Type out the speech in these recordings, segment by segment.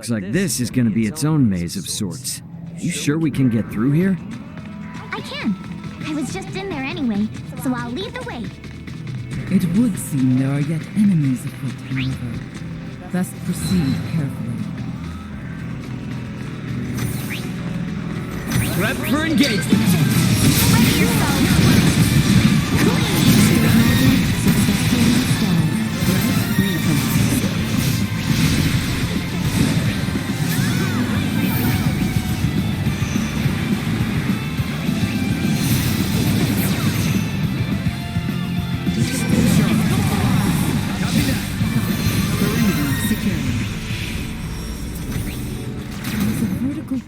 Looks like this is gonna be its own maze of sorts. You sure we can get through here? I can. I was just in there anyway, so I'll lead the way. It would seem there are yet enemies afoot, however. Best proceed carefully. Prep for engagement! Ready yourself!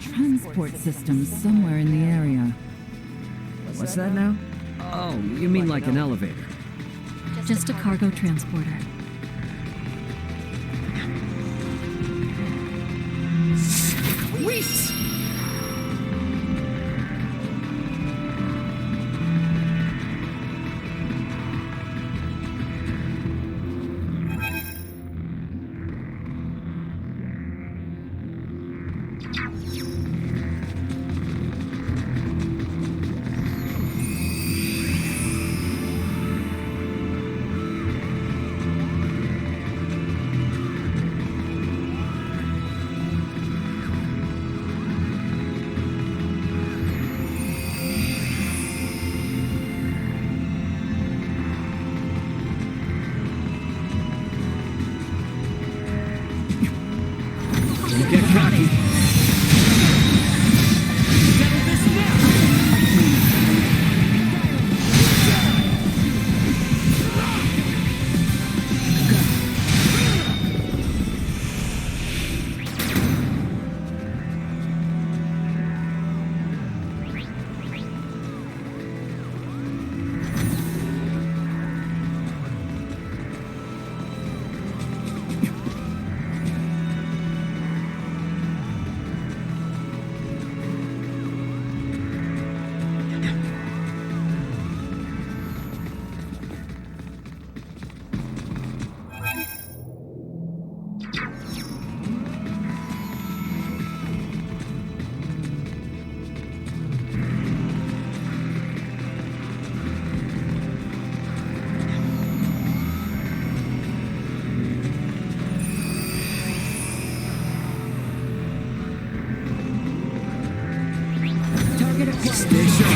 Transport systems somewhere in the area. What's that now? Oh, you mean like an elevator? Just a cargo transporter. Sweet! Don't get cocky. Settle this now! Stay sharp.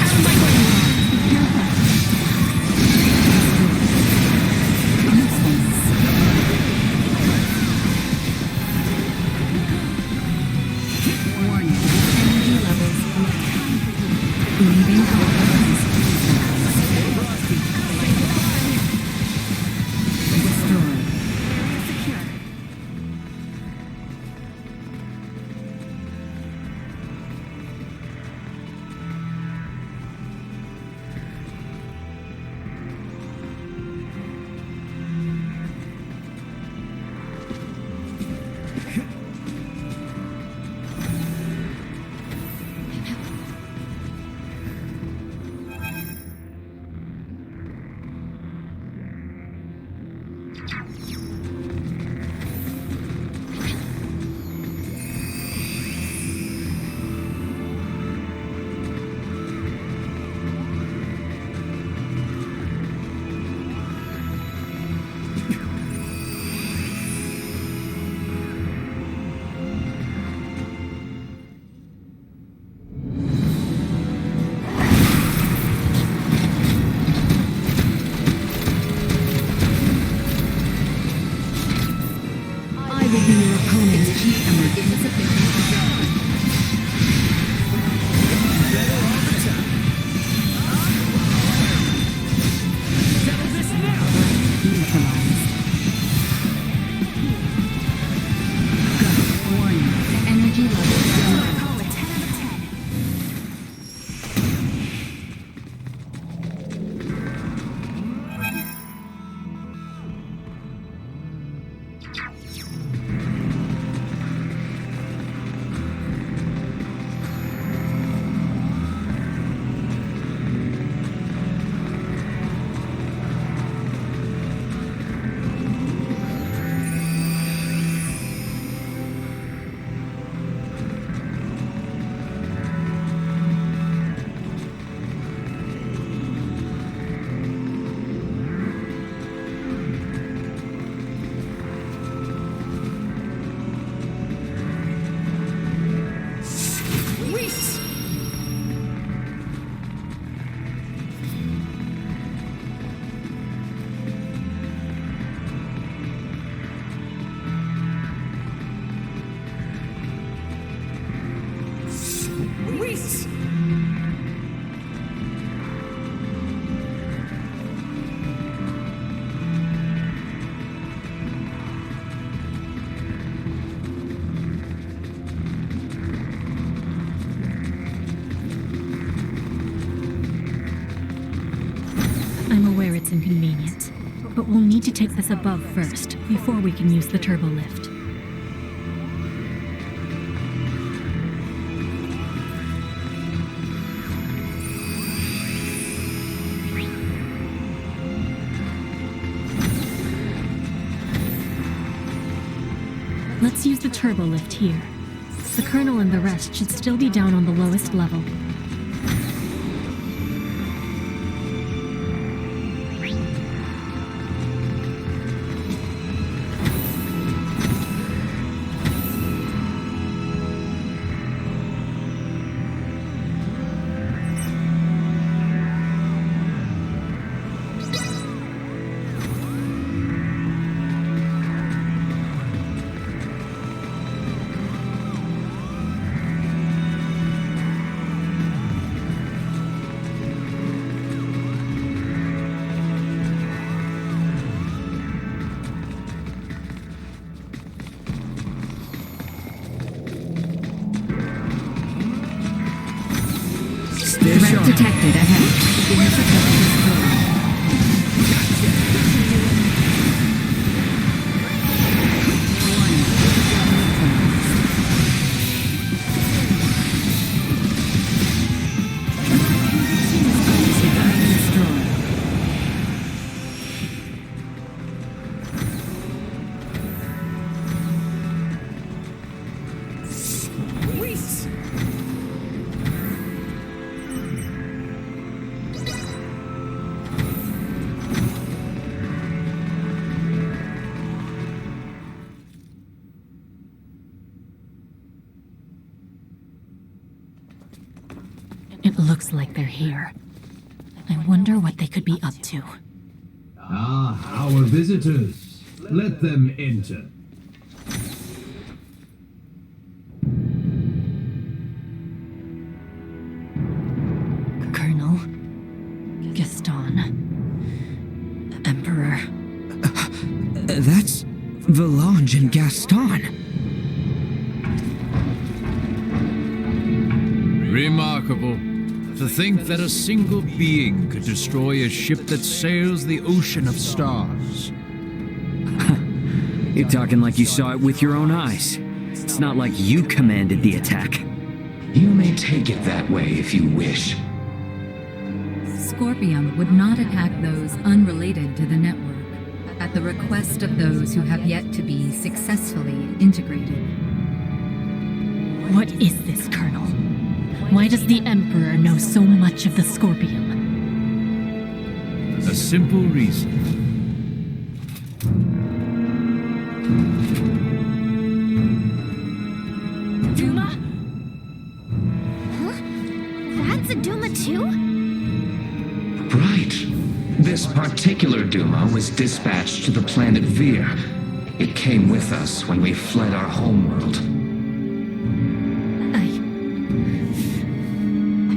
it's inconvenient. But we'll need to take this above first, before we can use the turbo lift. Let's use the turbo lift here. The Colonel and the rest should still be down on the lowest level. Threat detected ahead. It looks like they're here. I wonder what they could be up to. Ah, our visitors. Let them enter. Colonel, Gaston, Emperor. That's Valange and Gaston. Remarkable. To think that a single being could destroy a ship that sails the ocean of stars. You're talking like you saw it with your own eyes. It's not like you commanded the attack. You may take it that way if you wish. Scorpium would not attack those unrelated to the network, at the request of those who have yet to be successfully integrated. What is this, Colonel? Why does the Emperor know so much of the Scorpium? A simple reason. Duma? Huh? That's a Duma too? Right. This particular Duma was dispatched to the planet Vir. It came with us when we fled our homeworld.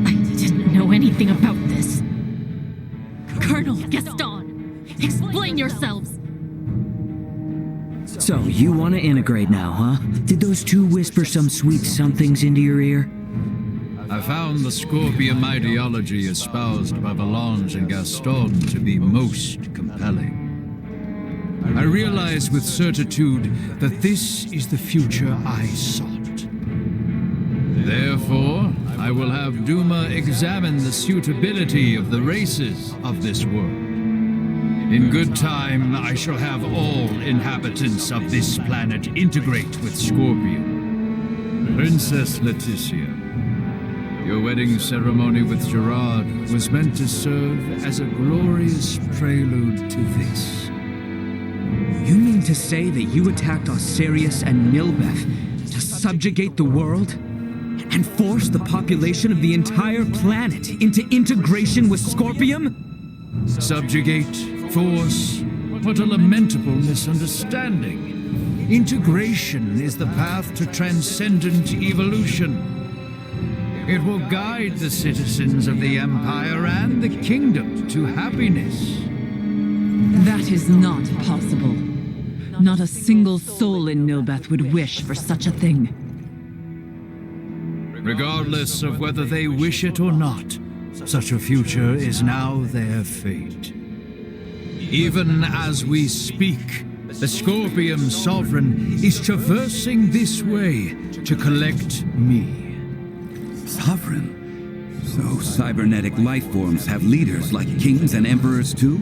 I didn't know anything about this. Colonel Gaston, explain yourselves! So, you want to integrate now, huh? Did those two whisper some sweet somethings into your ear? I found the Scorpium ideology espoused by Valange and Gaston to be most compelling. I realize with certitude that this is the future I sought. Therefore, I will have Duma examine the suitability of the races of this world. In good time, I shall have all inhabitants of this planet integrate with Scorpion. Princess Leticia, your wedding ceremony with Gerard was meant to serve as a glorious prelude to this. You mean to say that you attacked Osirius and Nilbeth to subjugate the world? And force the population of the entire planet into integration with Scorpium? Subjugate, force, what a lamentable misunderstanding. Integration is the path to transcendent evolution. It will guide the citizens of the Empire and the Kingdom to happiness. That is not possible. Not a single soul in Nilbeth would wish for such a thing. Regardless of whether they wish it or not, such a future is now their fate. Even as we speak, the Scorpium Sovereign is traversing this way to collect me. Sovereign? So cybernetic life forms have leaders like kings and emperors too?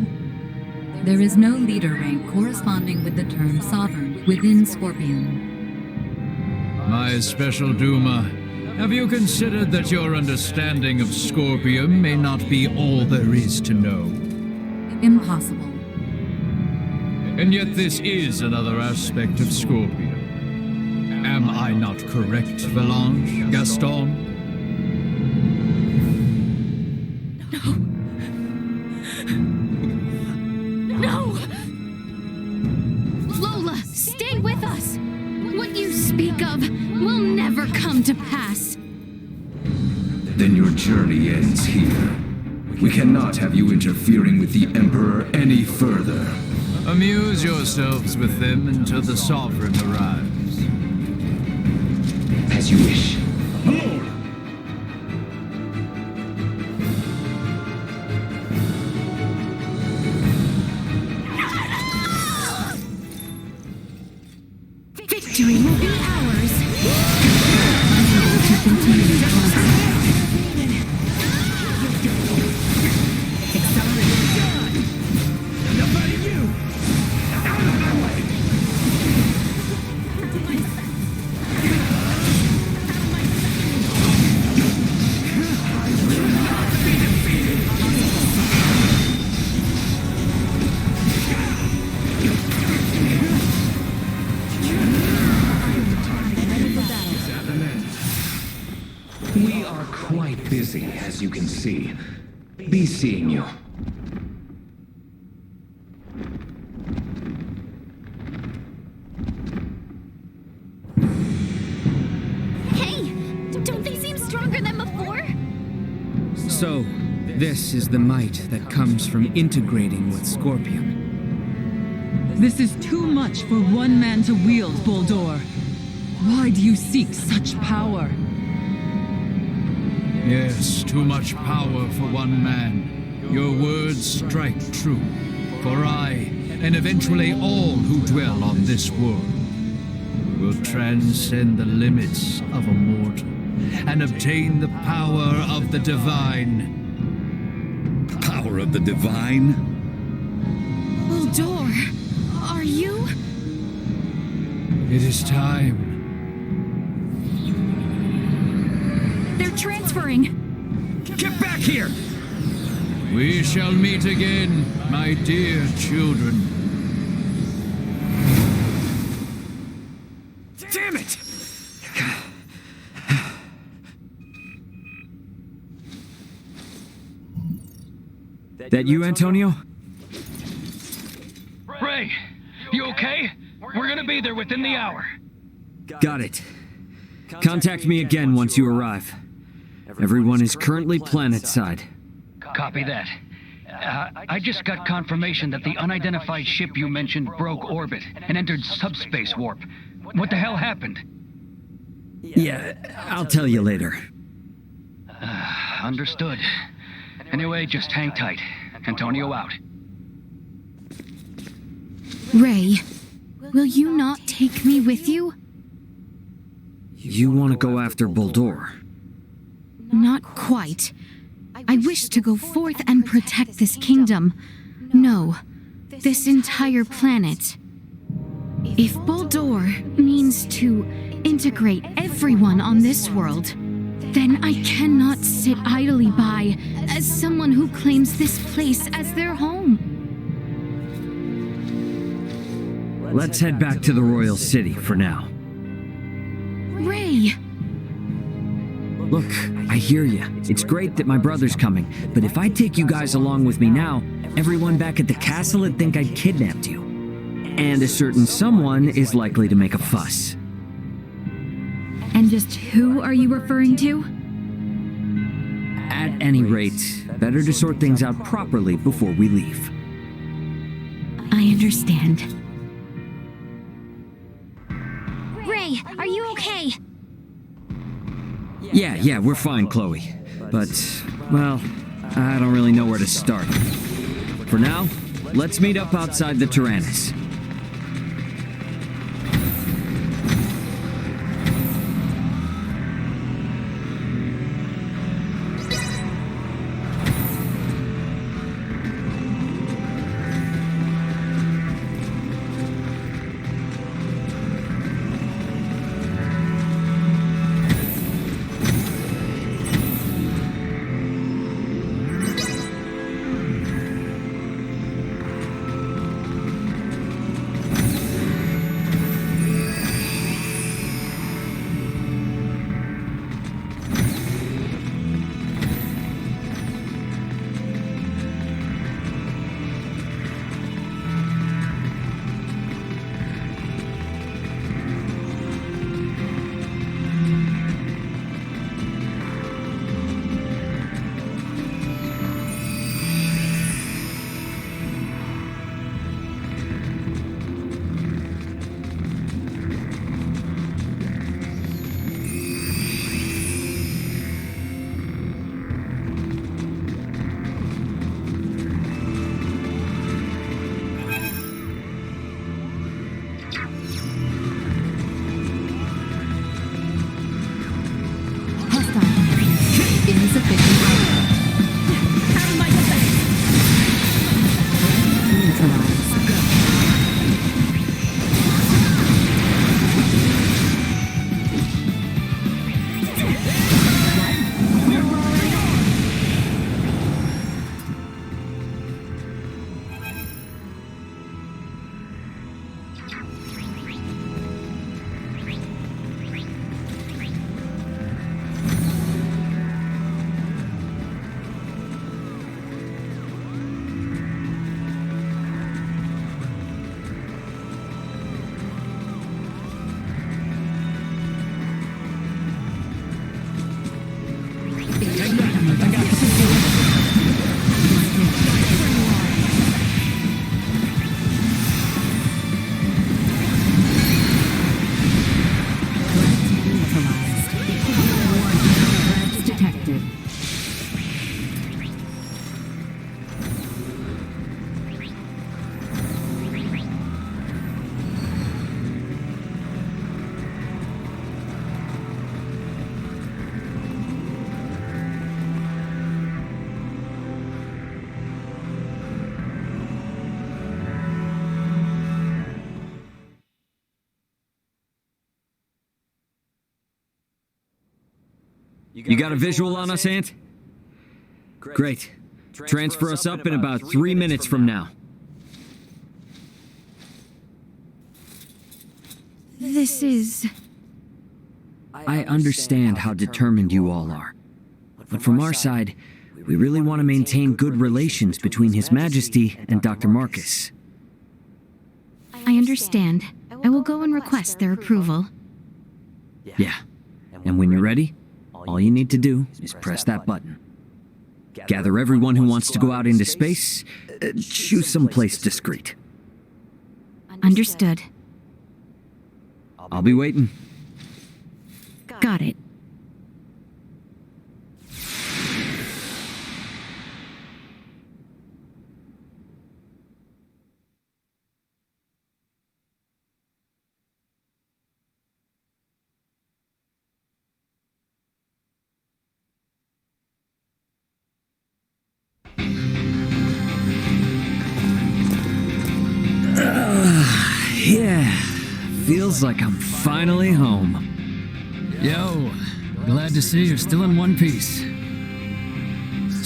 There is no leader rank corresponding with the term sovereign within Scorpion. My special Duma, have you considered that your understanding of Scorpium may not be all there is to know? Impossible. And yet this is another aspect of Scorpium. Am I not correct, Valange, Gaston? No! Lola, stay with us! What you speak of will never come to pass. Then your journey ends here. We cannot have you interfering with the Emperor any further. Amuse yourselves with them until the Sovereign arrives. As you wish. Victory will be ours. We are quite busy, as you can see. Be seeing you. Hey! Don't they seem stronger than before? So, this is the might that comes from integrating with Scorpion. This is too much for one man to wield, Boldor. Why do you seek such power? Yes, too much power for one man. Your words strike true. For I, and eventually all who dwell on this world, will transcend the limits of a mortal and obtain the power of the divine. Power of the divine? Boldor, are you? It is time. They're transferring. Get back here! We shall meet again, my dear children. Damn it! That you, Antonio? Ray, you okay? We're gonna be there within the hour. Got it. Contact me again once you arrive. Everyone is currently planetside. Copy that. I just got confirmation that the unidentified ship you mentioned broke orbit and entered subspace warp. What the hell happened? Yeah, I'll tell you later. Understood. Anyway, just hang tight. Antonio out. Ray, will you not take me with you? You want to go after Boldor? Not quite. I wish to go forth and protect this kingdom. No, this entire planet. If Boldor means to integrate everyone on this world, then I cannot sit idly by as someone who claims this place as their home. Let's head back to the Royal City for now. Ray! Look, I hear you. It's great that my brother's coming, but if I take you guys along with me now, everyone back at the castle would think I'd kidnapped you. And a certain someone is likely to make a fuss. And just who are you referring to? At any rate, better to sort things out properly before we leave. I understand. Ray, are you okay? Yeah, we're fine, Chloe. But, well, I don't really know where to start. For now, let's meet up outside the Terranus. You got a visual on us, Ant? Great. Transfer us up in about 3 minutes from now. This is... I understand how determined you all are. But from our side, we really want to maintain good relations between His Majesty and Dr. Marcus. I understand. I will go and request their approval. Yeah. And when you're ready, all you need to do is press that button. Gather everyone who wants to go out into space. Choose someplace discreet. Understood. I'll be waiting. Got it. Yeah, feels like I'm finally home. Yo, glad to see you're still in one piece.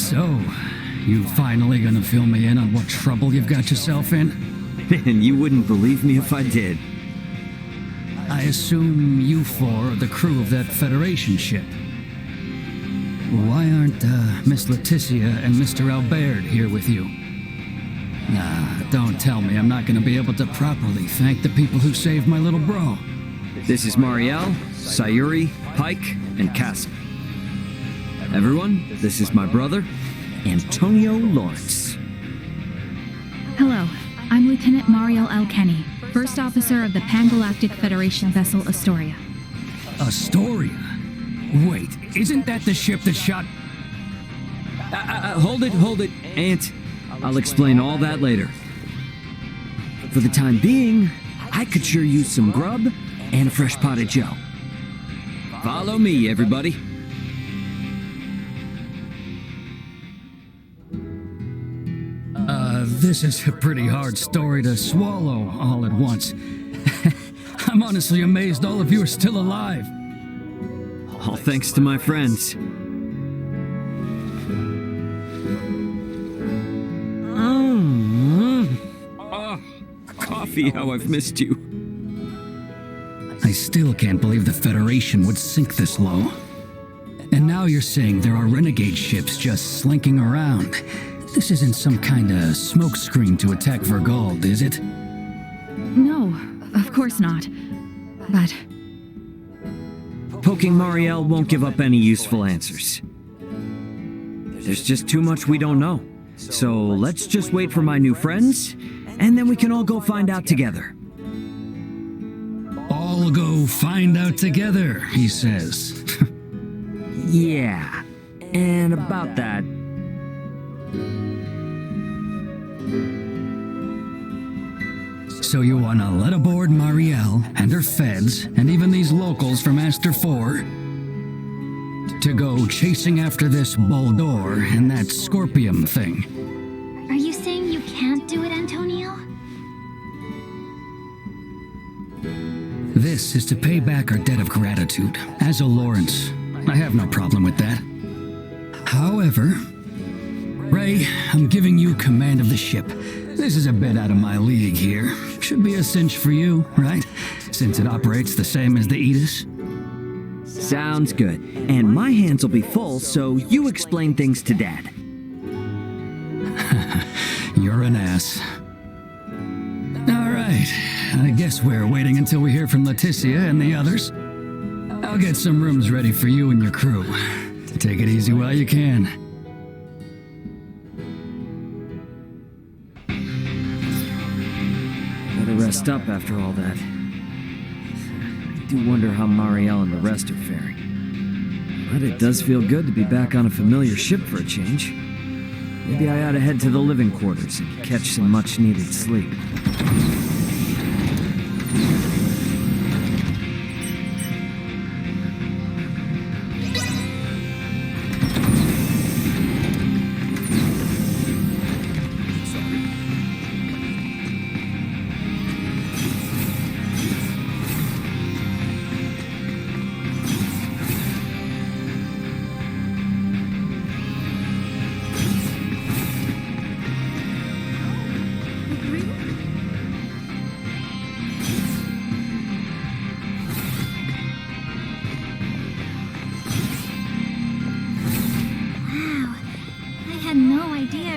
So, you finally gonna fill me in on what trouble you've got yourself in? And you wouldn't believe me if I did. I assume you four are the crew of that Federation ship. Why aren't Miss Leticia and Mr. Albert here with you? Nah, don't tell me I'm not gonna be able to properly thank the people who saved my little bro. This is Marielle, Sayuri, Pike, and Cassie. Everyone, this is my brother, Antonio Lawrence. Hello, I'm Lieutenant Mariel L. Kenny, First Officer of the Pan-Galactic Federation vessel Astoria. Astoria? Wait, isn't that the ship that shot... Hold it, Ant. I'll explain all that later. For the time being, I could sure use some grub and a fresh pot of joe. Follow me, everybody. This is a pretty hard story to swallow all at once. I'm honestly amazed all of you are still alive. All thanks to my friends. Coffee, how I've missed you. I still can't believe the Federation would sink this low. And now you're saying there are renegade ships just slinking around. This isn't some kind of smokescreen to attack Vergald, is it? No, of course not. But Poking Marielle won't give up any useful answers. There's just too much we don't know. So let's just wait for my new friends, and then we can all go find out together. All go find out together, he says. Yeah, and about that... So you wanna let aboard Marielle and her feds, and even these locals from Aster 4, to go chasing after this Boldor and that Scorpium thing? Are you saying you can't do it, Antonio? This is to pay back our debt of gratitude. As a Lawrence, I have no problem with that. However, Ray, I'm giving you command of the ship. This is a bit out of my league here. Should be a cinch for you, right? Since it operates the same as the Aegis. Sounds good. And my hands will be full, so you explain things to Dad. You're an ass. All right. I guess we're waiting until we hear from Leticia and the others. I'll get some rooms ready for you and your crew. Take it easy while you can. Better rest up after all that. I do wonder how Marielle and the rest are faring. But it does feel good to be back on a familiar ship for a change. Maybe I ought to head to the living quarters and catch some much-needed sleep.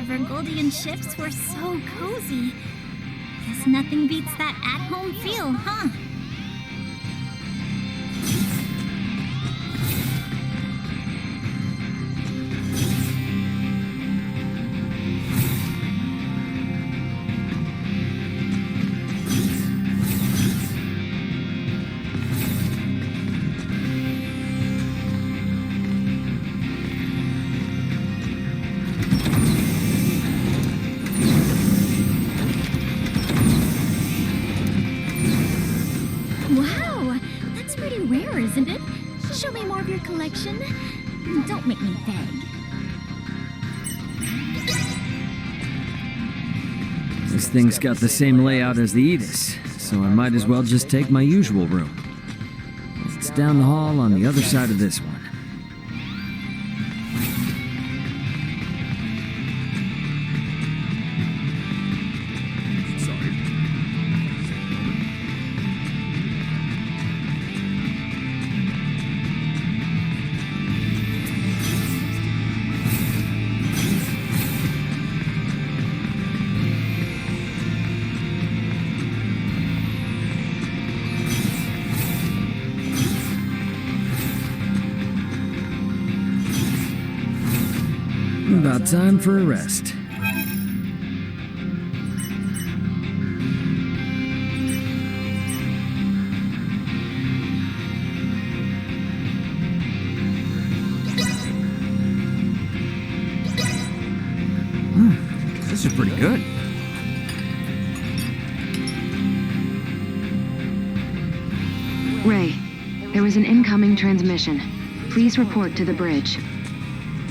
Vergoldian ships were so cozy. Guess nothing beats that at-home feel, huh? Isn't it? Show me more of your collection. Don't make me beg. This thing's got the same layout as the Aegis, so I might as well just take my usual room. It's down the hall on the other side of this one. About time for a rest. This is pretty good. Ray, there was an incoming transmission. Please report to the bridge.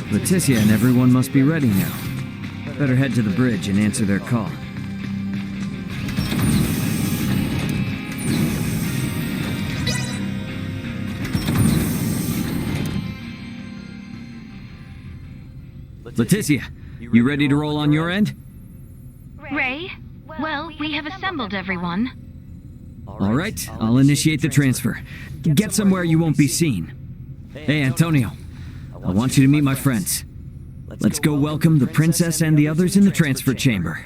Leticia and everyone must be ready now. Better head to the bridge and answer their call. Leticia, you ready to roll on your end? Ray? Well, we have assembled everyone. All right, I'll initiate the transfer. Get somewhere you won't be seen. Hey, Antonio, I want you to meet my friends. Let's go welcome the princess and the others in the transfer chamber.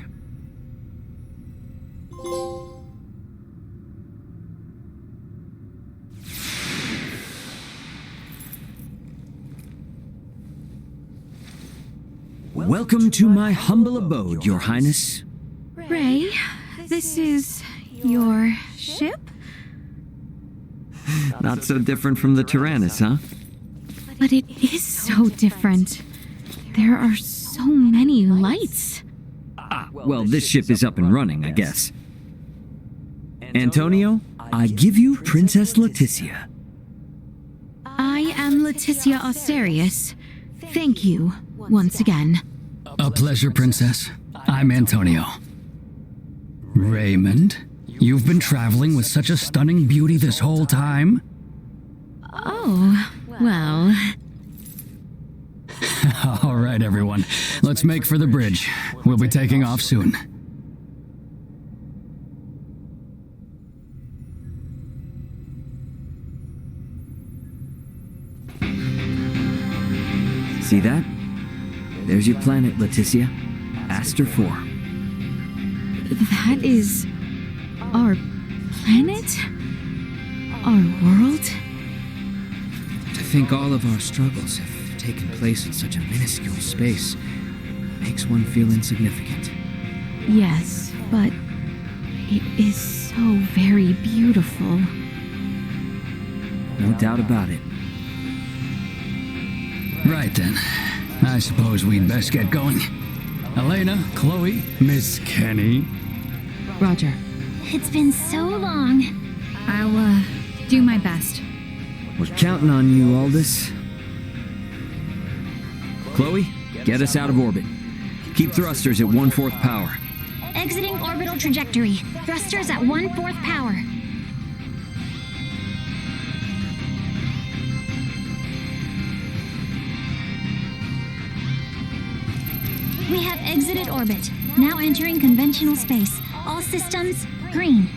Welcome to my humble abode, Your Highness. Ray, this is your ship? Not so different from the Terranus, huh? But it is so different. There are so many lights. Well, this ship is up and running, I guess. Antonio, I give you Princess Leticia. I am Leticia Austerius. Thank you, once again. A pleasure, Princess. I'm Antonio. Raymond, you've been traveling with such a stunning beauty this whole time? Oh, well... All right, everyone. Let's make for the bridge. We'll be taking off soon. See that? There's your planet, Leticia. Aster 4. That is... our planet? Our world? To think all of our struggles have taken place in such a minuscule space makes one feel insignificant. Yes, but it is so very beautiful. No doubt about it. Right then. I suppose we'd best get going. Elena, Chloe, Miss Kenny. Roger. It's been so long. I'll, do my best. We're counting on you, Aldous. Chloe, get us out of orbit. Keep thrusters at 1/4 power. Exiting orbital trajectory. Thrusters at 1/4 power. We have exited orbit. Now entering conventional space. All systems green.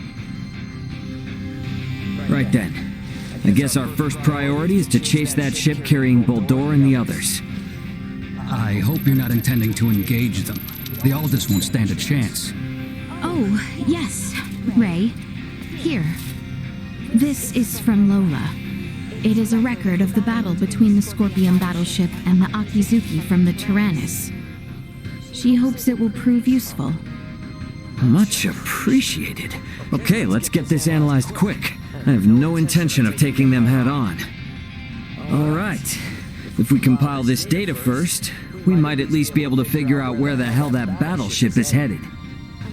Right then. I guess our first priority is to chase that ship carrying Boldor and the others. I hope you're not intending to engage them. The Aldous won't stand a chance. Oh, yes, Ray. Here. This is from Lola. It is a record of the battle between the Scorpion battleship and the Akizuki from the Terranus. She hopes it will prove useful. Much appreciated. Okay, let's get this analyzed quick. I have no intention of taking them head on. All right. If we compile this data first, we might at least be able to figure out where the hell that battleship is headed.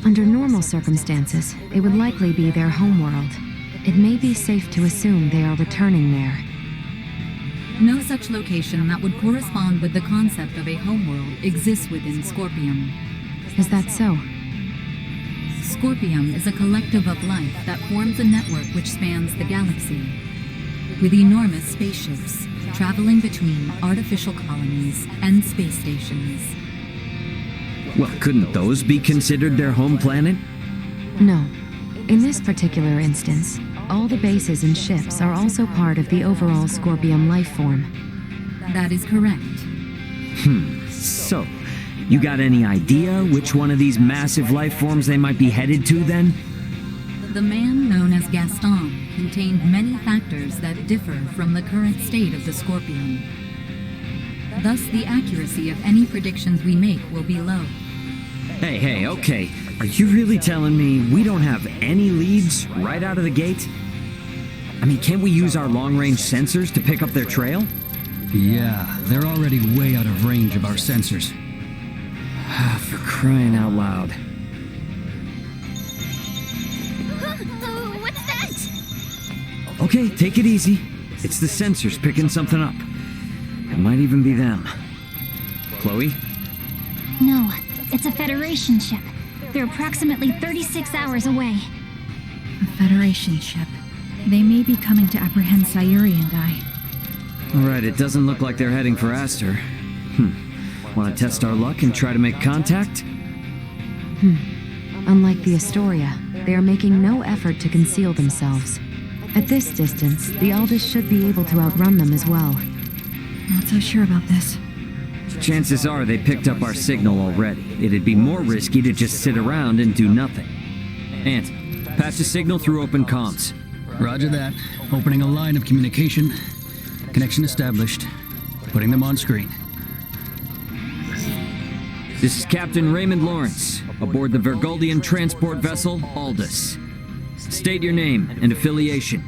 Under normal circumstances, it would likely be their homeworld. It may be safe to assume they are returning there. No such location that would correspond with the concept of a homeworld exists within Scorpium. Is that so? Scorpium is a collective of life that forms a network which spans the galaxy, with enormous spaceships traveling between artificial colonies and space stations. Well, couldn't those be considered their home planet? No. In this particular instance, all the bases and ships are also part of the overall Scorpium life form. That is correct. So, you got any idea which one of these massive life forms they might be headed to then? The man known as Gaston contained many factors that differ from the current state of the Scorpion. Thus, the accuracy of any predictions we make will be low. Hey, okay. Are you really telling me we don't have any leads right out of the gate? I mean, can't we use our long-range sensors to pick up their trail? Yeah, they're already way out of range of our sensors. For crying out loud. What's that? Okay, take it easy. It's the sensors picking something up. It might even be them. Chloe? No, it's a Federation ship. They're approximately 36 hours away. A Federation ship. They may be coming to apprehend Sayuri and I. Alright, it doesn't look like they're heading for Aster. Want to test our luck and try to make contact? Unlike the Astoria, they are making no effort to conceal themselves. At this distance, the Aldous should be able to outrun them as well. Not so sure about this. Chances are they picked up our signal already. It'd be more risky to just sit around and do nothing. Ant, patch a signal through open comms. Roger that. Opening a line of communication. Connection established. Putting them on screen. This is Captain Raymond Lawrence, aboard the Vergoldian transport vessel Aldous. State your name and affiliation.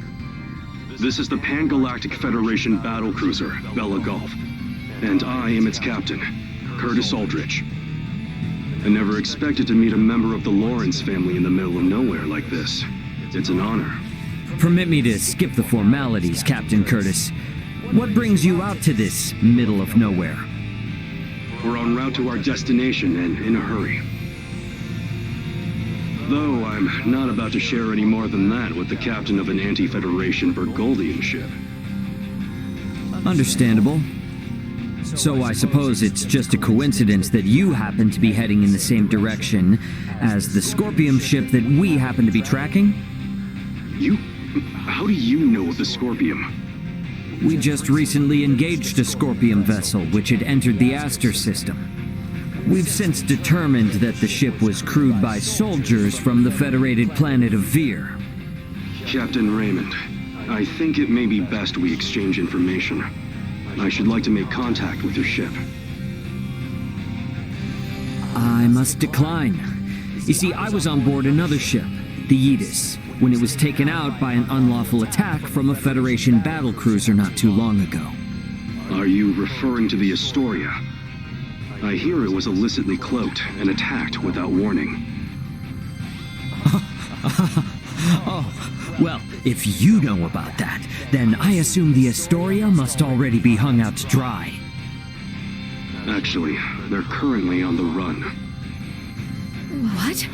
This is the Pan-Galactic Federation battlecruiser, Bella Gulf, and I am its captain, Curtis Aldrich. I never expected to meet a member of the Lawrence family in the middle of nowhere like this. It's an honor. Permit me to skip the formalities, Captain Curtis. What brings you out to this middle of nowhere? We're en route to our destination and in a hurry. Though I'm not about to share any more than that with the captain of an anti-Federation Vergoldian ship. Understandable. So I suppose it's just a coincidence that you happen to be heading in the same direction as the Scorpium ship that we happen to be tracking? How do you know of the Scorpium? We just recently engaged a Scorpium vessel which had entered the Aster system. We've since determined that the ship was crewed by soldiers from the federated planet of Vir. Captain Raymond, I think it may be best we exchange information. I should like to make contact with your ship. I must decline. You see, I was on board another ship, the Aegis, when it was taken out by an unlawful attack from a Federation battlecruiser not too long ago. Are you referring to the Astoria? I hear it was illicitly cloaked and attacked without warning. Oh, well, if you know about that, then I assume the Astoria must already be hung out to dry. Actually, they're currently on the run. What?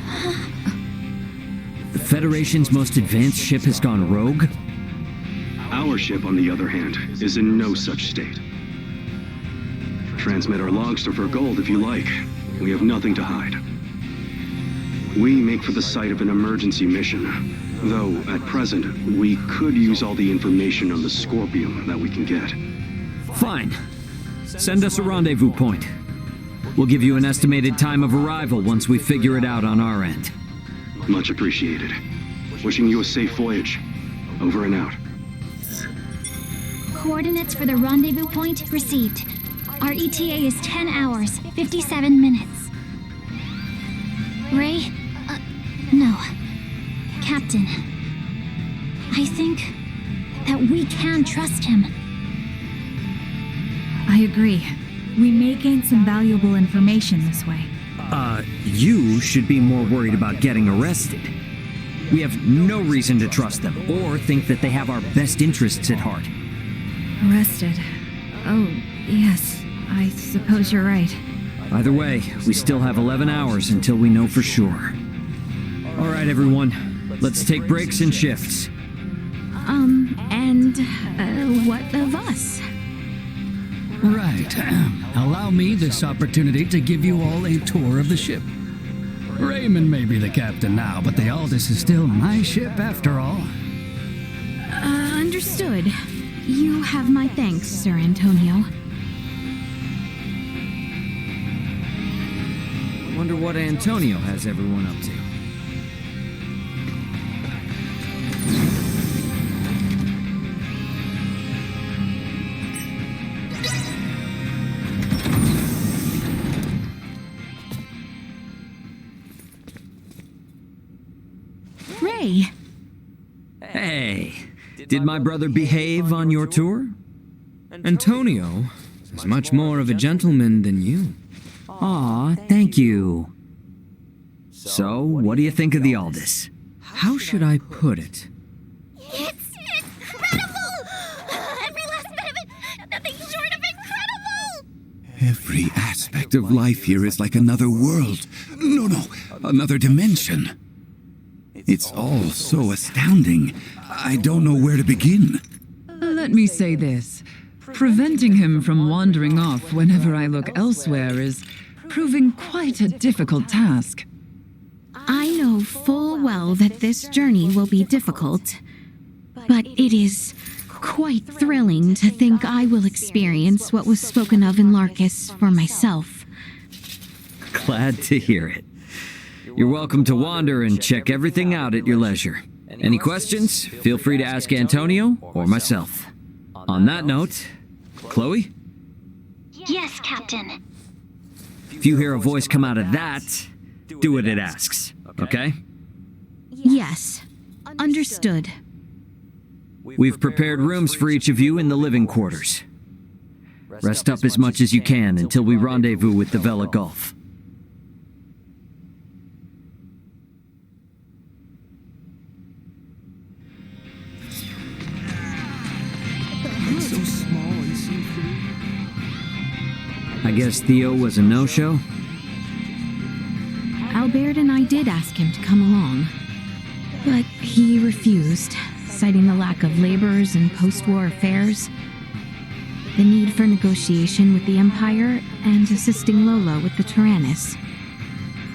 The Federation's most advanced ship has gone rogue? Our ship, on the other hand, is in no such state. Transmit our logs to Vergold if you like. We have nothing to hide. We make for the site of an emergency mission, though at present, we could use all the information on the Scorpium that we can get. Fine. Send us a rendezvous point. We'll give you an estimated time of arrival once we figure it out on our end. Much appreciated. Wishing you a safe voyage. Over and out. Coordinates for the rendezvous point received. Our ETA is 10 hours, 57 minutes. Ray? No. Captain. I think that we can trust him. I agree. We may gain some valuable information this way. You should be more worried about getting arrested. We have no reason to trust them, or think that they have our best interests at heart. Arrested. Oh, yes. I suppose you're right. Either way, we still have 11 hours until we know for sure. All right, everyone. Let's take breaks and shifts. What of us? Right. Allow me this opportunity to give you all a tour of the ship. Raymond may be the captain now, but the Aldous is still my ship after all. Understood. You have my thanks, Sir Antonio. Wonder what Antonio has everyone up to. Ray! Hey, did my brother behave on your tour? Antonio is much more of a gentleman than you. Aw, thank you. So, what do you think of the Aldous? How should I put it? It's Every aspect of life here is like another world. No, another dimension. It's all so astounding. I don't know where to begin. Let me say this. Preventing him from wandering off whenever I look elsewhere is proving quite a difficult task. I know full well that this journey will be difficult, but it is quite thrilling to think I will experience what was spoken of in Larkus for myself. Glad to hear it. You're welcome to wander and check everything out at your leisure. Any questions? Feel free to ask Antonio or myself. On that note, Chloe? Yes, Captain. If you hear a voice come out of that, do what it asks, okay? Yes, understood. We've prepared rooms for each of you in the living quarters. Rest up as much as you can until we rendezvous with the Vela Gulf. I guess Theo was a no-show? Albert and I did ask him to come along, but he refused, citing the lack of laborers and post-war affairs, the need for negotiation with the Empire, and assisting Lola with the Terranus.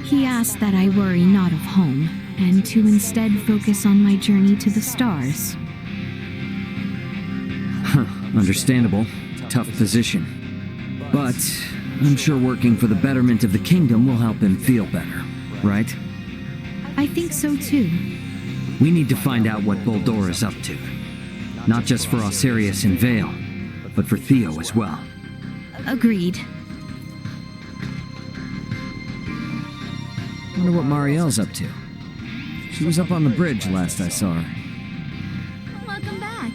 He asked that I worry not of home, and to instead focus on my journey to the stars. Understandable. Tough position. But I'm sure working for the betterment of the kingdom will help him feel better, right? I think so too. We need to find out what Boldor is up to. Not just for Osirius and Vale, but for Theo as well. Agreed. Wonder what Marielle's up to. She was up on the bridge last I saw her. Welcome back.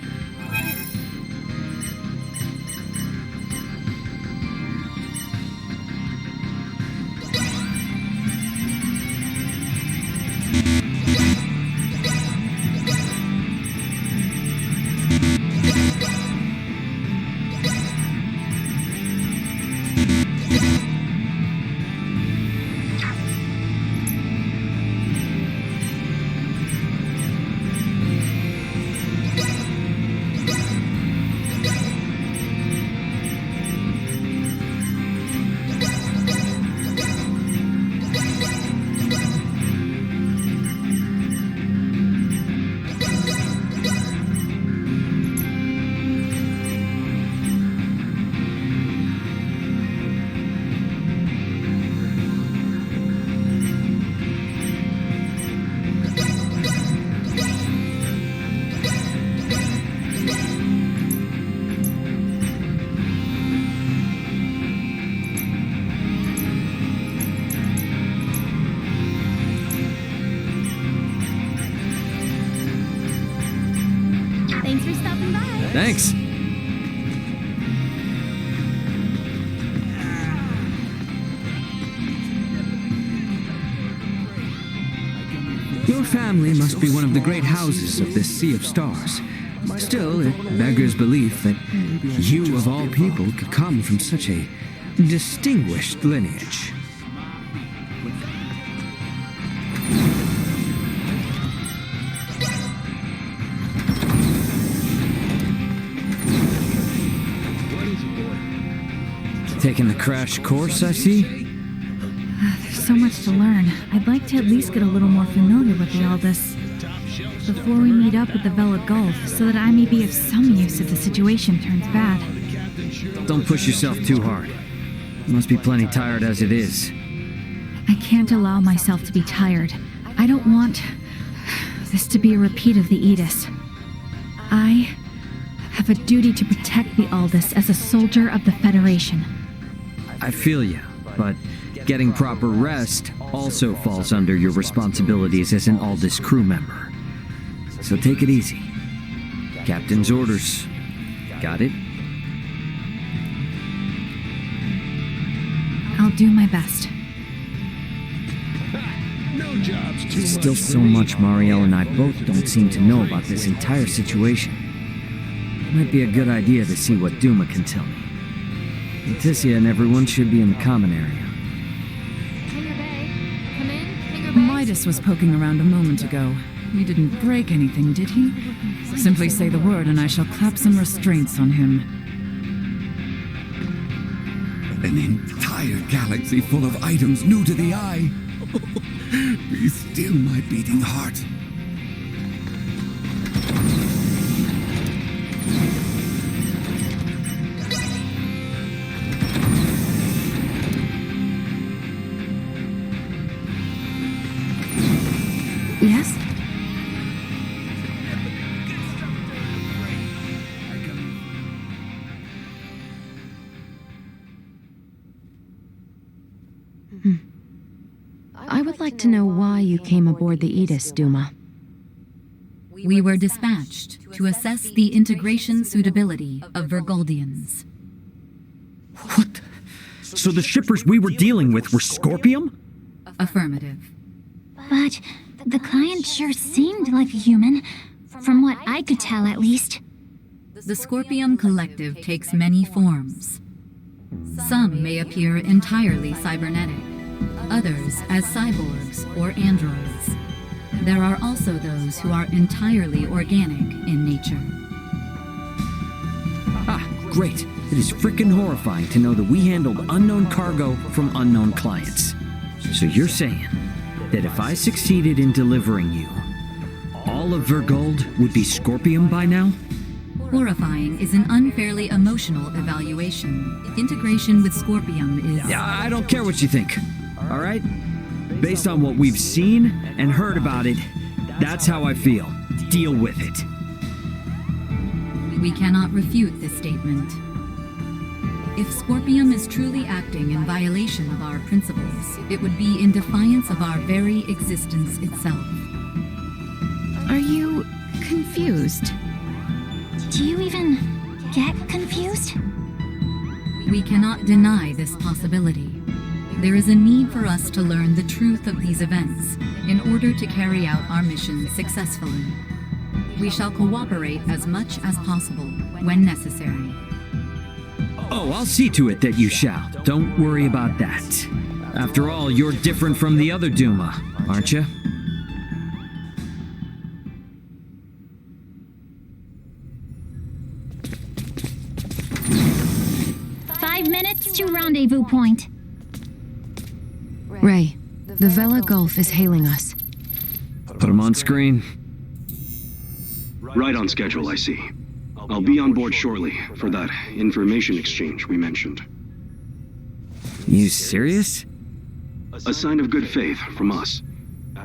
Thanks for stopping by. Thanks. Your family must be one of the great houses of this Sea of Stars. Still, it beggars belief that you, of all people, could come from such a distinguished lineage. Taking the crash course, I see? There's so much to learn. I'd like to at least get a little more familiar with the Aldous before we meet up at the Vela Gulf, so that I may be of some use if the situation turns bad. Don't push yourself too hard. You must be plenty tired as it is. I can't allow myself to be tired. I don't want this to be a repeat of the Aegis. I have a duty to protect the Aldous as a soldier of the Federation. I feel you, but getting proper rest also falls under your responsibilities as an Aldous crew member. So take it easy. Captain's orders. Got it? I'll do my best. There's still so much Marielle and I both don't seem to know about this entire situation. It might be a good idea to see what Duma can tell me. Leticia and everyone should be in the common area. Midas was poking around a moment ago. He didn't break anything, did he? Simply say the word and I shall clap some restraints on him. An entire galaxy full of items new to the eye. Be still, my beating heart. Yes? I would like to know why you came aboard the Aegis, Duma. We were dispatched to assess the integration suitability of Vergoldians. What? So the shippers we were dealing with were Scorpium? Affirmative. But the client sure seemed like a human, from what I could tell at least. The Scorpium Collective takes many forms. Some may appear entirely cybernetic, others as cyborgs or androids. There are also those who are entirely organic in nature. Ah, great. It is frickin' horrifying to know that we handled unknown cargo from unknown clients. So you're saying that if I succeeded in delivering you, all of Vergold would be Scorpium by now? Horrifying is an unfairly emotional evaluation. Integration with Scorpium is... Yeah, I don't care what you think, all right? Based on what we've seen and heard about it, that's how I feel. Deal with it. We cannot refute this statement. If Scorpium is truly acting in violation of our principles, it would be in defiance of our very existence itself. Are you confused? Do you even get confused? We cannot deny this possibility. There is a need for us to learn the truth of these events in order to carry out our mission successfully. We shall cooperate as much as possible when necessary. Oh, I'll see to it that you shall. Don't worry about that. After all, you're different from the other Duma, aren't you? To rendezvous point. Ray, the Vela Gulf is hailing us. Put him on screen. Right on schedule, I see. I'll be on board shortly for that information exchange we mentioned. You serious? A sign of good faith from us.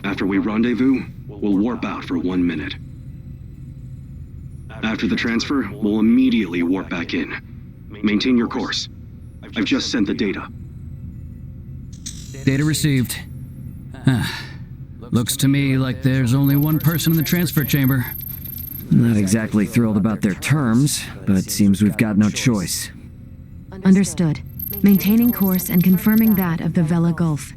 After we rendezvous, we'll warp out for 1 minute. After the transfer, we'll immediately warp back in. Maintain your course. I've just sent the data. Data received. Looks to me like there's only one person in the transfer chamber. Not exactly thrilled about their terms, but seems we've got no choice. Understood. Maintaining course and confirming that of the Vela Gulf.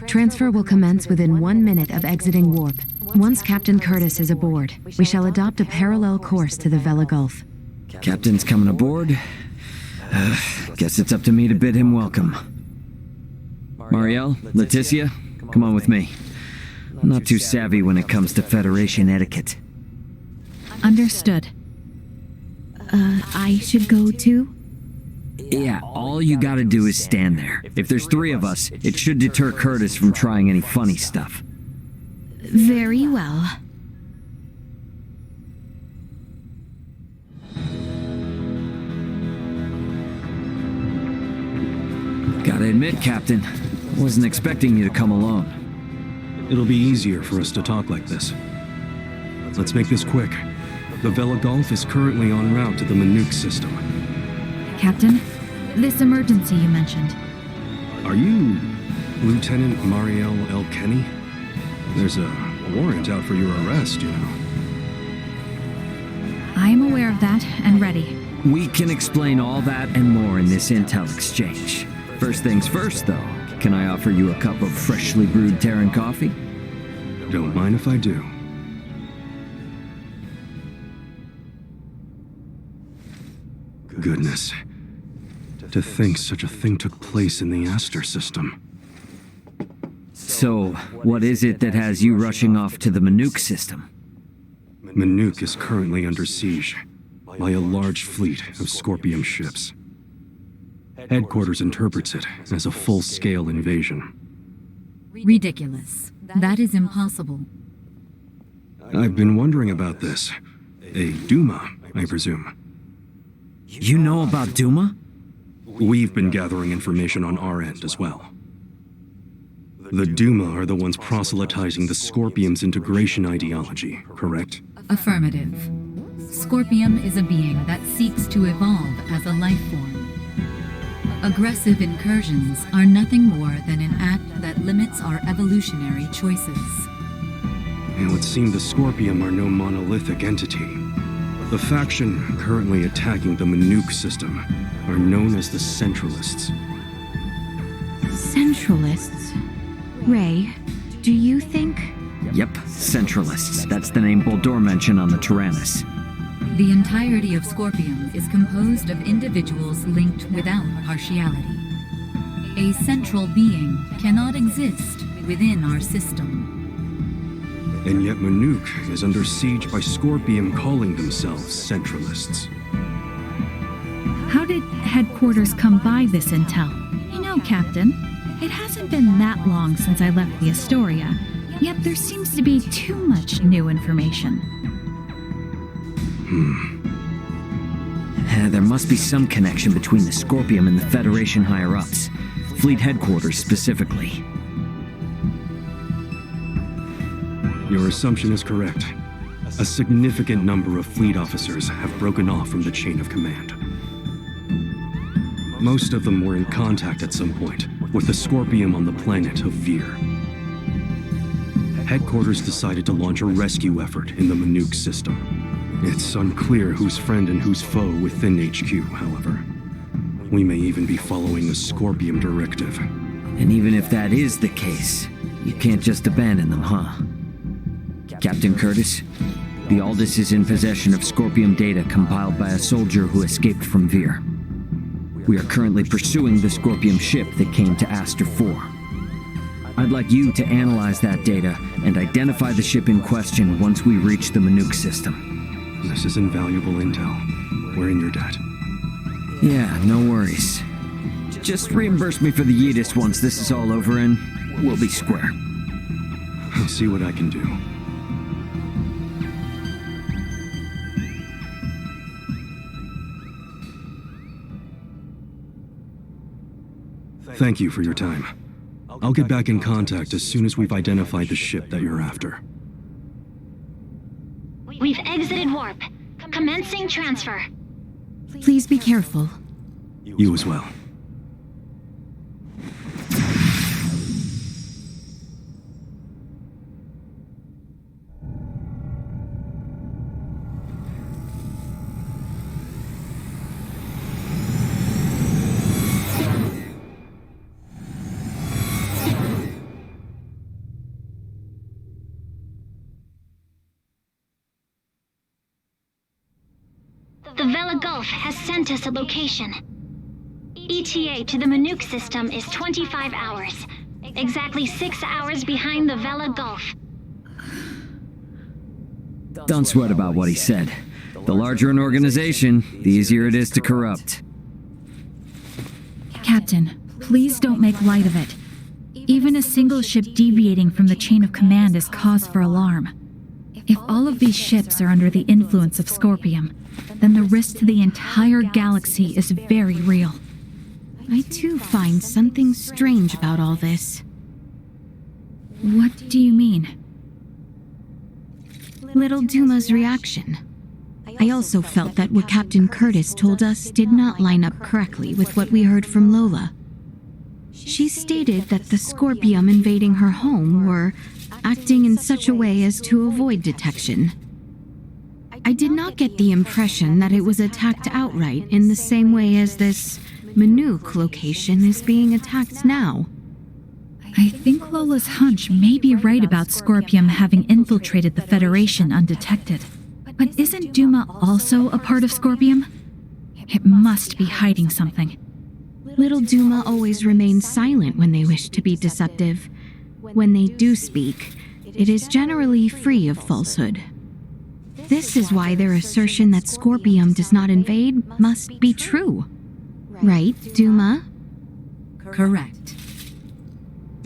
Transfer will commence within 1 minute of exiting warp. Once Captain Curtis is aboard, we shall adopt a parallel course to the Vela Gulf. Captain's coming aboard. Guess it's up to me to bid him welcome. Marielle, Leticia, come on with me. I'm not too savvy when it comes to Federation etiquette. Understood. I should go too? Yeah, all you gotta do is stand there. If there's 3 of us, it should deter Curtis from trying any funny stuff. Very well. Gotta admit, Captain, wasn't expecting you to come alone. It'll be easier for us to talk like this. Let's make this quick. The Vela Gulf is currently en route to the Manuk system. Captain, this emergency you mentioned. Are you Lieutenant Marielle L. Kenny? There's a warrant out for your arrest, you know. I am aware of that and ready. We can explain all that and more in this intel exchange. First things first, though. Can I offer you a cup of freshly brewed Terran coffee? Don't mind if I do. Goodness. To think such a thing took place in the Aster system. So, what is it that has you rushing off to the Manuk system? Manuk is currently under siege by a large fleet of Scorpium ships. Headquarters interprets it as a full-scale invasion. Ridiculous. That is impossible. I've been wondering about this. A Duma, I presume. You know about Duma? We've been gathering information on our end as well. The Duma are the ones proselytizing the Scorpium's integration ideology, correct? Affirmative. Scorpium is a being that seeks to evolve as a life form. Aggressive incursions are nothing more than an act that limits our evolutionary choices. It would seem the Scorpium are no monolithic entity. The faction currently attacking the Manuk system are known as the Centralists. Centralists? Ray, do you think... Yep, Centralists. That's the name Boldor mentioned on the Terranus. The entirety of Scorpium is composed of individuals linked without partiality. A central being cannot exist within our system. And yet Manuk is under siege by Scorpium calling themselves Centralists. How did headquarters come by this intel? You know, Captain, it hasn't been that long since I left the Astoria, yet there seems to be too much new information. There must be some connection between the Scorpium and the Federation higher-ups. Fleet headquarters specifically. Your assumption is correct. A significant number of fleet officers have broken off from the chain of command. Most of them were in contact at some point with the Scorpium on the planet of Vir. Headquarters decided to launch a rescue effort in the Manuk system. It's unclear who's friend and who's foe within HQ, however. We may even be following a Scorpium directive. And even if that is the case, you can't just abandon them, huh? Captain Curtis, the Aldous is in possession of Scorpium data compiled by a soldier who escaped from Vir. We are currently pursuing the Scorpium ship that came to Aster 4. I'd like you to analyze that data and identify the ship in question once we reach the Manuk system. This is invaluable intel. We're in your debt. Yeah, no worries. Just reimburse me for the Yidis once this is all over and we'll be square. I'll see what I can do. Thank you for your time. I'll get back in contact as soon as we've identified the ship that you're after. We've exited warp. Commencing transfer. Please be careful. You as well. The Vela Gulf has sent us a location. ETA to the Manuk system is 25 hours. Exactly 6 hours behind the Vela Gulf. Don't sweat about what he said. The larger an organization, the easier it is to corrupt. Captain, please don't make light of it. Even a single ship deviating from the chain of command is cause for alarm. If all of these ships are under the influence of Scorpium, then the risk to the entire galaxy is very real. I too find something strange about all this. What do you mean? Little Duma's reaction. I also felt that what Captain Curtis told us did not line up correctly with what we heard from Lola. She stated that the Scorpium invading her home were acting in such a way as to avoid detection. I did not get the impression that it was attacked outright in the same way as this Manuk location is being attacked now. I think Lola's hunch may be right about Scorpium having infiltrated the Federation undetected. But isn't Duma also a part of Scorpium? It must be hiding something. Little Duma always remains silent when they wish to be deceptive. When they do speak, it is generally free of falsehood. This is why their assertion that Scorpium does not invade must be true. Right, Duma? Correct.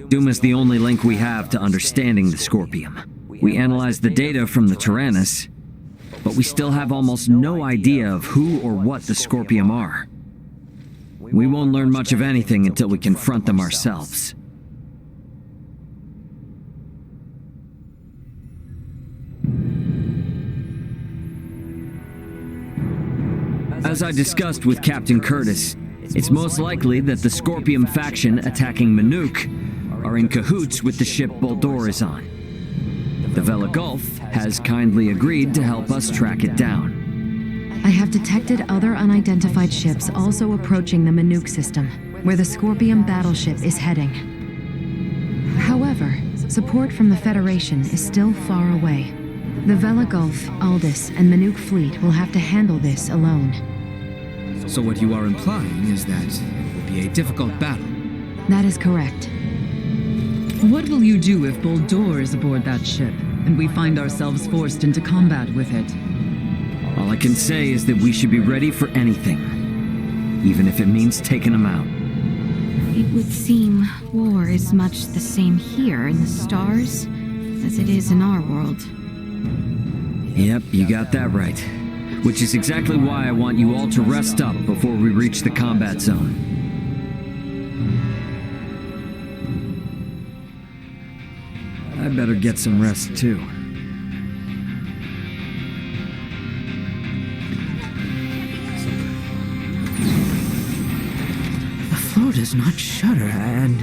Duma's the only link we have to understanding the Scorpium. We analyzed the data from the Terranus, but we still have almost no idea of who or what the Scorpium are. We won't learn much of anything until we confront them ourselves. As I discussed with Captain Curtis, it's most likely that the Scorpium faction attacking Manuk are in cahoots with the ship Boldor is on. The Vela Gulf has kindly agreed to help us track it down. I have detected other unidentified ships also approaching the Manuk system, where the Scorpium battleship is heading. However, support from the Federation is still far away. The Vela Gulf, Aldous, and Manuk fleet will have to handle this alone. So what you are implying is that it will be a difficult battle. That is correct. What will you do if Boldor is aboard that ship, and we find ourselves forced into combat with it? All I can say is that we should be ready for anything, even if it means taking them out. It would seem war is much the same here in the stars as it is in our world. Yep, you got that right. Which is exactly why I want you all to rest up before we reach the combat zone. I better get some rest too. The floor does not shudder, and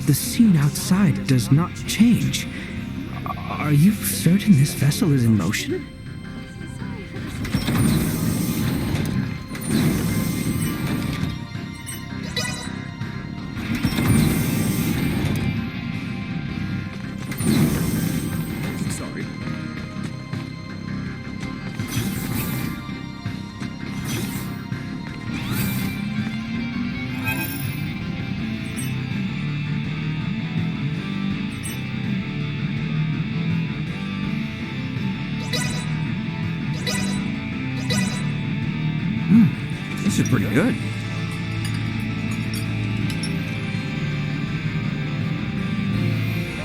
the scene outside does not change. Are you certain this vessel is in motion? This is pretty good.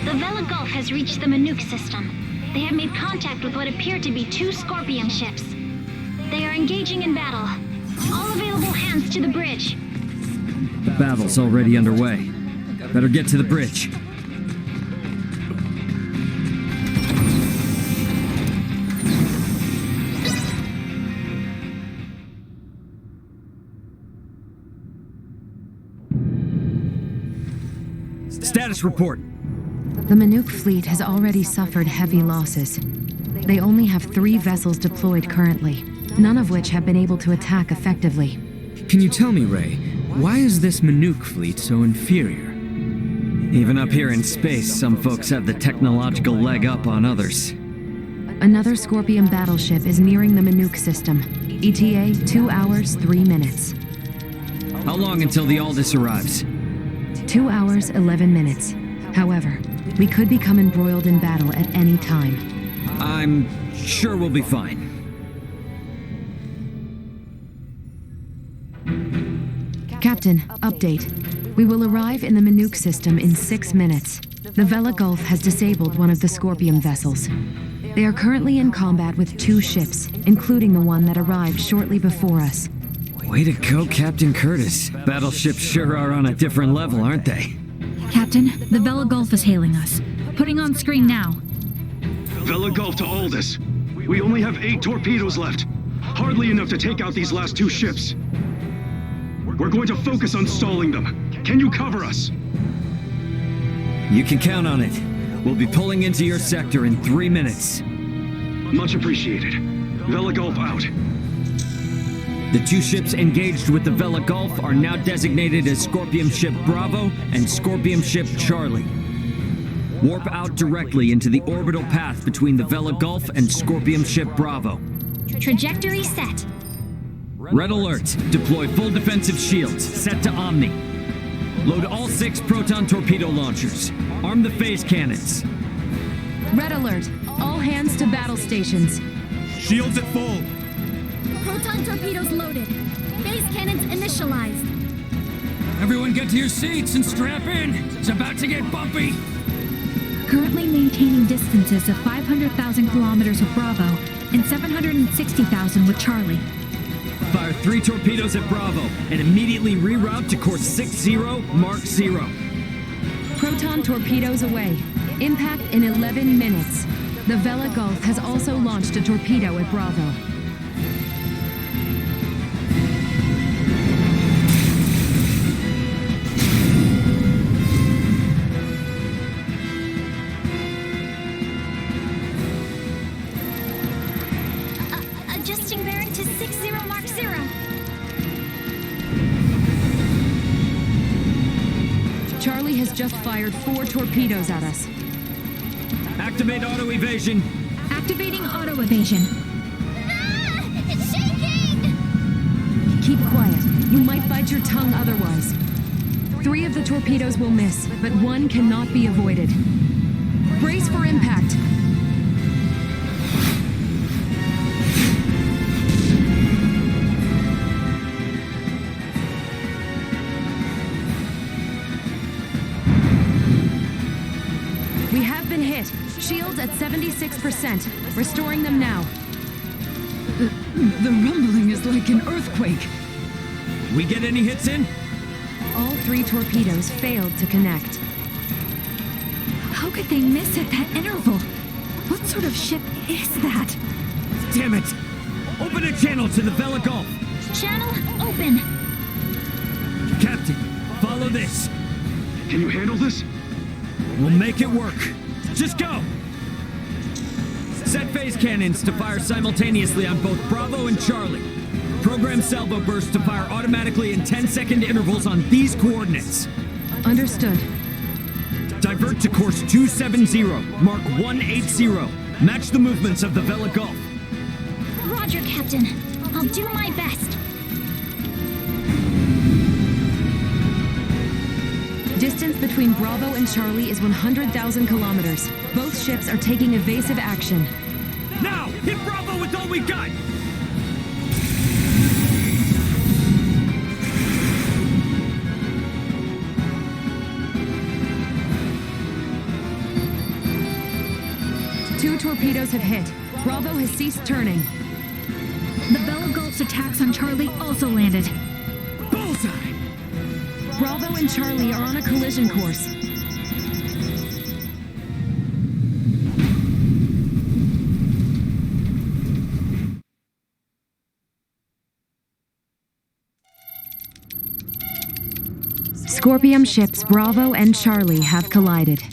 The Vela Gulf has reached the Manuk system. They have made contact with what appear to be 2 Scorpion ships. They are engaging in battle. All available hands to the bridge. The battle's already underway. Better get to the bridge. Status report. The Manuk fleet has already suffered heavy losses. They only have 3 vessels deployed currently, none of which have been able to attack effectively. Can you tell me, Ray, why is this Manuk fleet so inferior? Even up here in space, some folks have the technological leg up on others. Another Scorpion battleship is nearing the Manuk system. ETA 2 hours, 3 minutes. How long until the Aldous arrives? 2 hours, 11 minutes. However, we could become embroiled in battle at any time. I'm sure we'll be fine. Captain, update. We will arrive in the Manuk system in 6 minutes. The Vela Gulf has disabled one of the Scorpion vessels. They are currently in combat with 2 ships, including the one that arrived shortly before us. Way to go, Captain Curtis. Battleships sure are on a different level, aren't they? Captain, the Vela Gulf is hailing us. Putting on screen now. Vela Gulf to Aldous. We only have 8 torpedoes left. Hardly enough to take out these last 2 ships. We're going to focus on stalling them. Can you cover us? You can count on it. We'll be pulling into your sector in 3 minutes. Much appreciated. Vela Gulf out. The 2 ships engaged with the Vela Gulf are now designated as Scorpion Ship Bravo and Scorpion Ship Charlie. Warp out directly into the orbital path between the Vela Gulf and Scorpion Ship Bravo. Trajectory set. Red alert. Deploy full defensive shields. Set to Omni. Load all 6 proton torpedo launchers. Arm the phase cannons. Red alert. All hands to battle stations. Shields at full. Proton torpedoes loaded. Phase cannons initialized. Everyone get to your seats and strap in. It's about to get bumpy. Currently maintaining distances of 500,000 kilometers with Bravo and 760,000 with Charlie. Fire 3 torpedoes at Bravo and immediately reroute to course 60 Mark 0. Proton torpedoes away. Impact in 11 minutes. The Vela Gulf has also launched a torpedo at Bravo. Adjusting bearing to 60 Mark 0. Charlie has just fired 4 torpedoes at us. Activate auto evasion. Activating auto evasion. It's shaking! Keep quiet. You might bite your tongue otherwise. 3 of the torpedoes will miss, but 1 cannot be avoided. Brace for impact. We have been hit. Shields at 76%. Restoring them now. The rumbling is like an earthquake. We get any hits in? All 3 torpedoes failed to connect. How could they miss at that interval? What sort of ship is that? Damn it! Open a channel to the Vela Gulf. Channel open. Captain, follow this. Can you handle this? We'll make it work. Just go! Set phase cannons to fire simultaneously on both Bravo and Charlie. Program salvo bursts to fire automatically in 10-second intervals on these coordinates. Understood. Divert to course 270, mark 180. Match the movements of the Vela Gulf. Roger, Captain. I'll do my best. Distance between Bravo and Charlie is 100,000 kilometers. Both ships are taking evasive action. Now, hit Bravo with all we got! Two torpedoes have hit. Bravo has ceased turning. The Vela Gulf's attacks on Charlie also landed. Bullseye! Bravo and Charlie are on a collision course. Scorpion ships Bravo and Charlie have collided.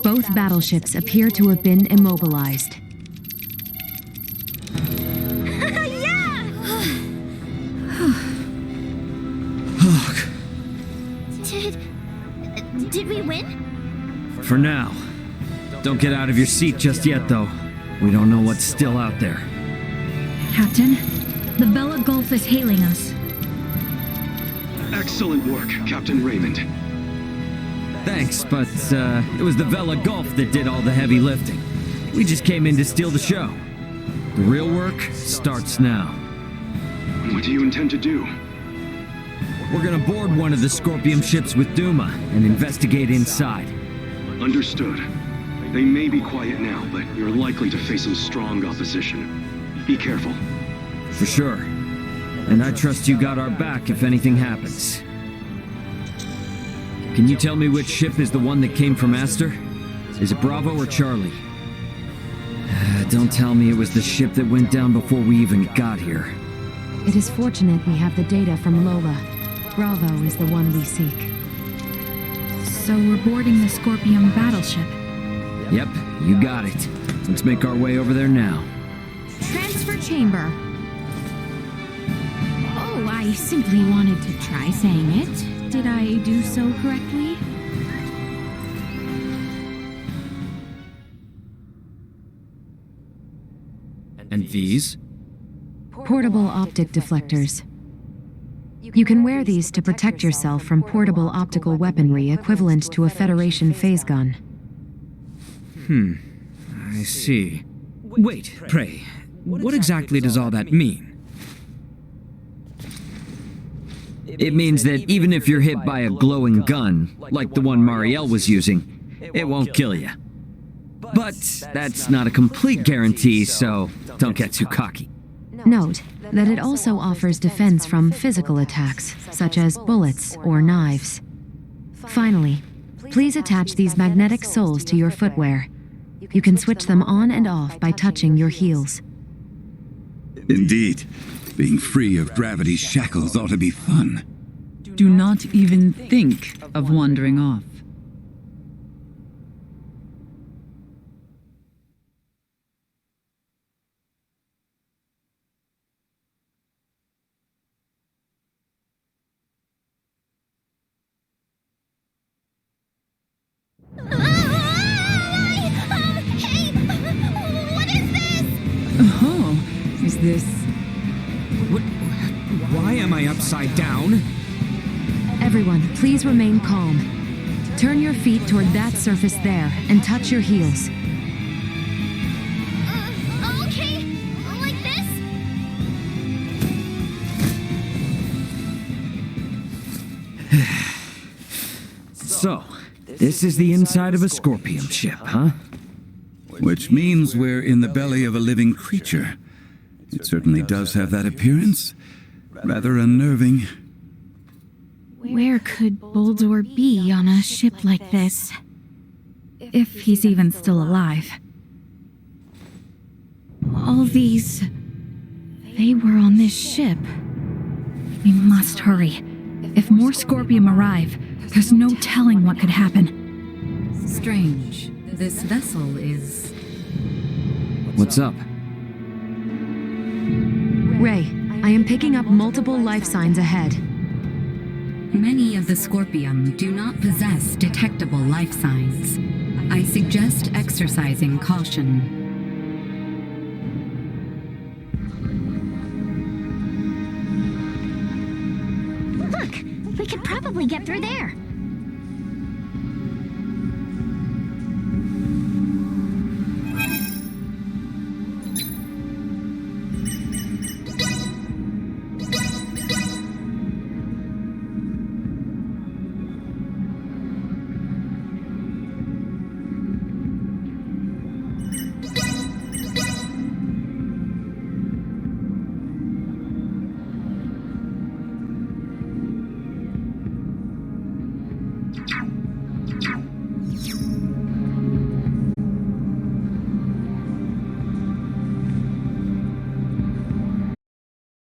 Both battleships appear to have been immobilized. Did we win? For now. Don't get out of your seat just yet, though. We don't know what's still out there. Captain, the Vela Gulf is hailing us. Excellent work, Captain Raymond. Thanks, but it was the Vela Gulf that did all the heavy lifting. We just came in to steal the show. The real work starts now. What do you intend to do? We're gonna board one of the Scorpion ships with Duma and investigate inside. Understood. They may be quiet now, but you're likely to face some strong opposition. Be careful. For sure. And I trust you got our back if anything happens. Can you tell me which ship is the one that came from Aster? Is it Bravo or Charlie? Don't tell me it was the ship that went down before we even got here. It is fortunate we have the data from Lola. Bravo is the one we seek. So we're boarding the Scorpion battleship. Yep, you got it. Let's make our way over there now. Transfer chamber. Oh, I simply wanted to try saying it. Did I do so correctly? And these? Portable optic deflectors. You can wear these to protect yourself from portable optical weaponry equivalent to a Federation phase gun. I see. Wait, pray, what exactly does all that mean? It means that even if you're hit by a glowing gun, like the one Marielle was using, it won't kill you. But that's not a complete guarantee, so don't get too cocky. Note that it also offers defense from physical attacks, such as bullets or knives. Finally, please attach these magnetic soles to your footwear. You can switch them on and off by touching your heels. Indeed. Being free of gravity's shackles ought to be fun. Do not even think of wandering off. Is this... Why am I upside down? Everyone, please remain calm. Turn your feet toward that surface there and touch your heels. Okay, like this? So, this is the inside of a Scorpion ship, huh? Which means we're in the belly of a living creature. It certainly does have that appearance. Rather unnerving. Where could Boldor be on a ship like this? If he's even still alive. All these... They were on this ship. We must hurry. If more Scorpium arrive, there's no telling what could happen. Strange. This vessel is... What's up? Ray, I am picking up multiple life signs ahead. Many of the Scorpium do not possess detectable life signs. I suggest exercising caution. Look, we could probably get through there.